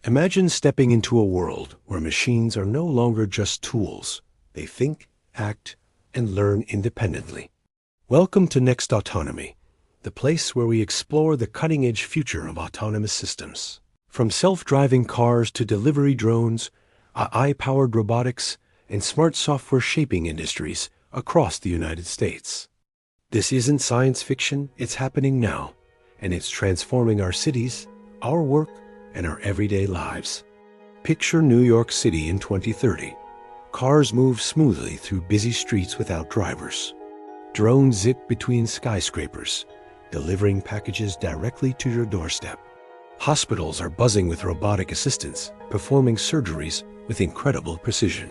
Imagine stepping into a world where machines are no longer just tools. They think, act, and learn independently. Welcome to NextAutonomy, the place where we explore the cutting-edge future of autonomous systems. From self-driving cars to delivery drones, AI-powered robotics, and smart software shaping industries across the United States. This isn't science fiction, it's happening now, and it's transforming our cities, our work, and our everyday lives. Picture New York City in 2030. Cars move smoothly through busy streets without drivers. Drones zip between skyscrapers, delivering packages directly to your doorstep. Hospitals are buzzing with robotic assistants, performing surgeries with incredible precision.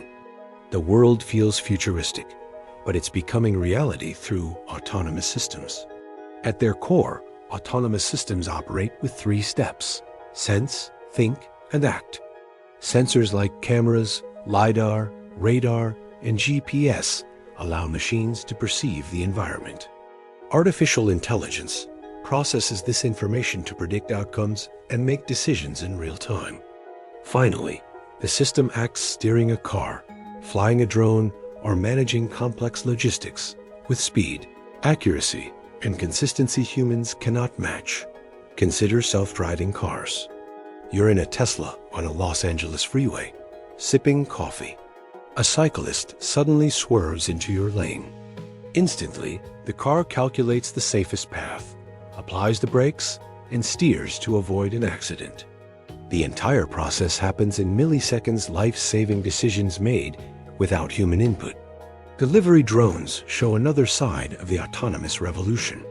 The world feels futuristic, but it's becoming reality through autonomous systems. At their core, autonomous systems operate with 3 steps: sense, think, and act. Sensors like cameras, LiDAR, radar, and GPS allow machines to perceive the environment. Artificial intelligence processes this information to predict outcomes and make decisions in real time. Finally, the system acts, steering a car, flying a drone, or managing complex logistics with speed, accuracy, and consistency humans cannot match. Consider self-driving cars. You're in a Tesla on a Los Angeles freeway, sipping coffee. A cyclist suddenly swerves into your lane. Instantly, the car calculates the safest path, applies the brakes, and steers to avoid an accident. The entire process happens in milliseconds, life-saving decisions made without human input. Delivery drones show another side of the autonomous revolution.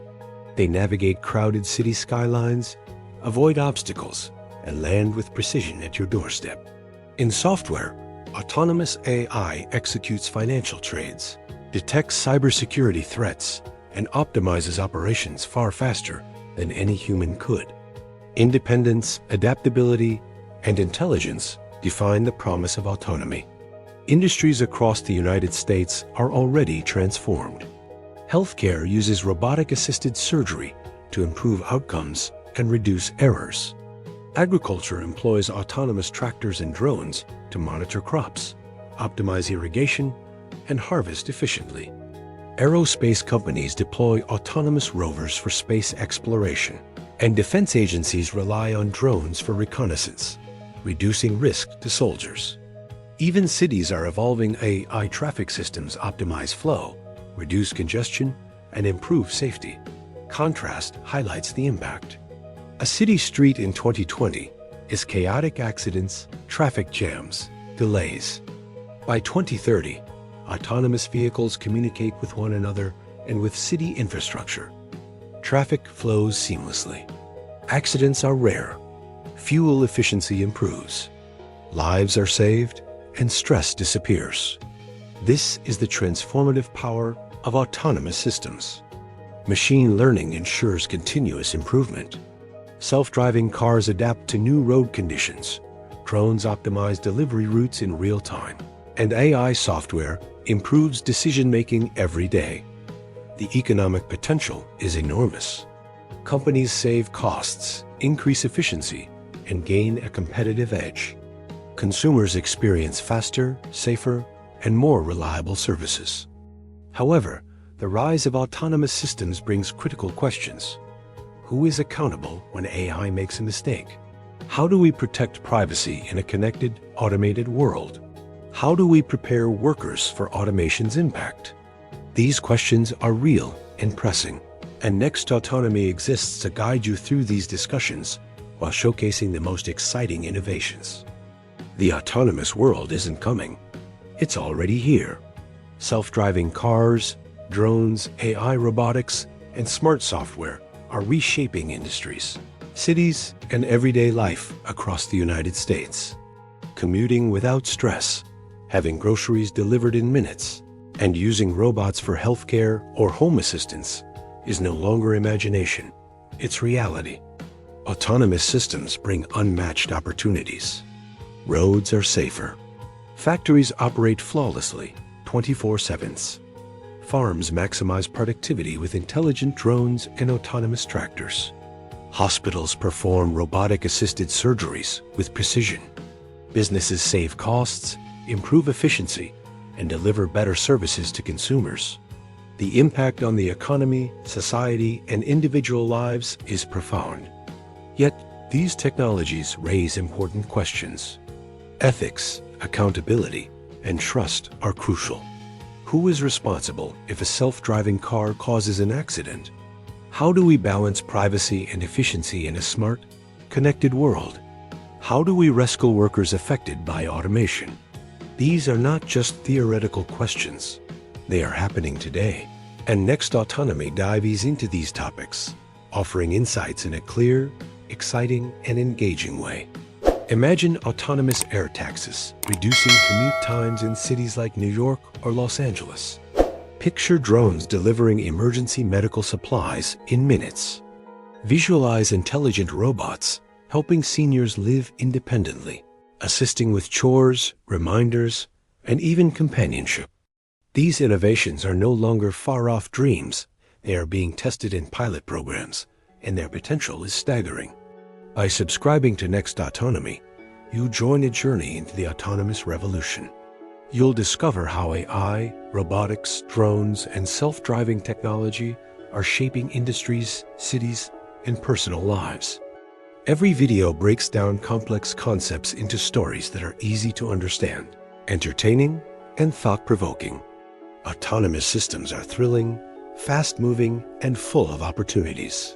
They navigate crowded city skylines, avoid obstacles, and land with precision at your doorstep. In software, autonomous AI executes financial trades, detects cybersecurity threats, and optimizes operations far faster than any human could. Independence, adaptability, and intelligence define the promise of autonomy. Industries across the United States are already transformed. Healthcare uses robotic-assisted surgery to improve outcomes and reduce errors. Agriculture employs autonomous tractors and drones to monitor crops, optimize irrigation, and harvest efficiently. Aerospace companies deploy autonomous rovers for space exploration, and defense agencies rely on drones for reconnaissance, reducing risk to soldiers. Even cities are evolving AI traffic systems optimize flow, reduce congestion, and improve safety. Contrast highlights the impact. A city street in 2020 is chaotic accidents, traffic jams, delays. By 2030, autonomous vehicles communicate with one another and with city infrastructure. Traffic flows seamlessly. Accidents are rare. Fuel efficiency improves. Lives are saved, and stress disappears. This is the transformative power of autonomous systems. Machine learning ensures continuous improvement. Self-driving cars adapt to new road conditions. Drones optimize delivery routes in real time. And AI software improves decision-making every day. The economic potential is enormous. Companies save costs, increase efficiency, and gain a competitive edge. Consumers experience faster, safer, and more reliable services. However, the rise of autonomous systems brings critical questions. Who is accountable when AI makes a mistake? How do we protect privacy in a connected, automated world? How do we prepare workers for automation's impact? These questions are real and pressing, and NextAutonomy exists to guide you through these discussions while showcasing the most exciting innovations. The autonomous world isn't coming. It's already here. Self-driving cars, drones, AI robotics, and smart software are reshaping industries, cities, and everyday life across the United States. Commuting without stress, having groceries delivered in minutes, and using robots for healthcare or home assistance is no longer imagination. It's reality. Autonomous systems bring unmatched opportunities. Roads are safer. Factories operate flawlessly, 24/7. Farms maximize productivity with intelligent drones and autonomous tractors. Hospitals perform robotic-assisted surgeries with precision. Businesses save costs, improve efficiency, and deliver better services to consumers. The impact on the economy, society, and individual lives is profound. Yet, these technologies raise important questions. Ethics, accountability, and trust are crucial. Who is responsible if a self-driving car causes an accident? How do we balance privacy and efficiency in a smart, connected world? How do we rescue workers affected by automation? These are not just theoretical questions. They are happening today. And NextAutonomy dives into these topics, offering insights in a clear, exciting, and engaging way. Imagine autonomous air taxis, reducing commute times in cities like New York or Los Angeles. Picture drones delivering emergency medical supplies in minutes. Visualize intelligent robots helping seniors live independently, assisting with chores, reminders, and even companionship. These innovations are no longer far-off dreams. They are being tested in pilot programs, and their potential is staggering. By subscribing to NextAutonomy, you join a journey into the autonomous revolution. You'll discover how AI, robotics, drones, and self-driving technology are shaping industries, cities, and personal lives. Every video breaks down complex concepts into stories that are easy to understand, entertaining, and thought-provoking. Autonomous systems are thrilling, fast-moving, and full of opportunities.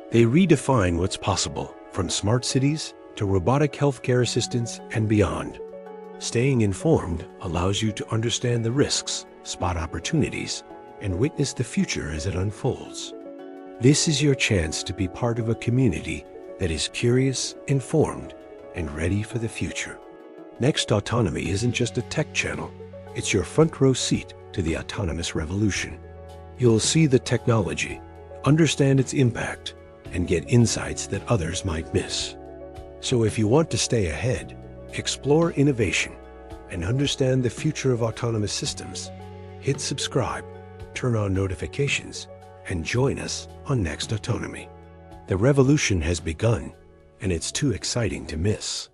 They redefine what's possible, from smart cities to robotic healthcare assistants and beyond. Staying informed allows you to understand the risks, spot opportunities, and witness the future as it unfolds. This is your chance to be part of a community that is curious, informed, and ready for the future. NextAutonomy isn't just a tech channel, it's your front row seat to the autonomous revolution. You'll see the technology, understand its impact, and get insights that others might miss. So if you want to stay ahead, explore innovation, and understand the future of autonomous systems, hit subscribe, turn on notifications, and join us on NextAutonomy. The revolution has begun, and it's too exciting to miss.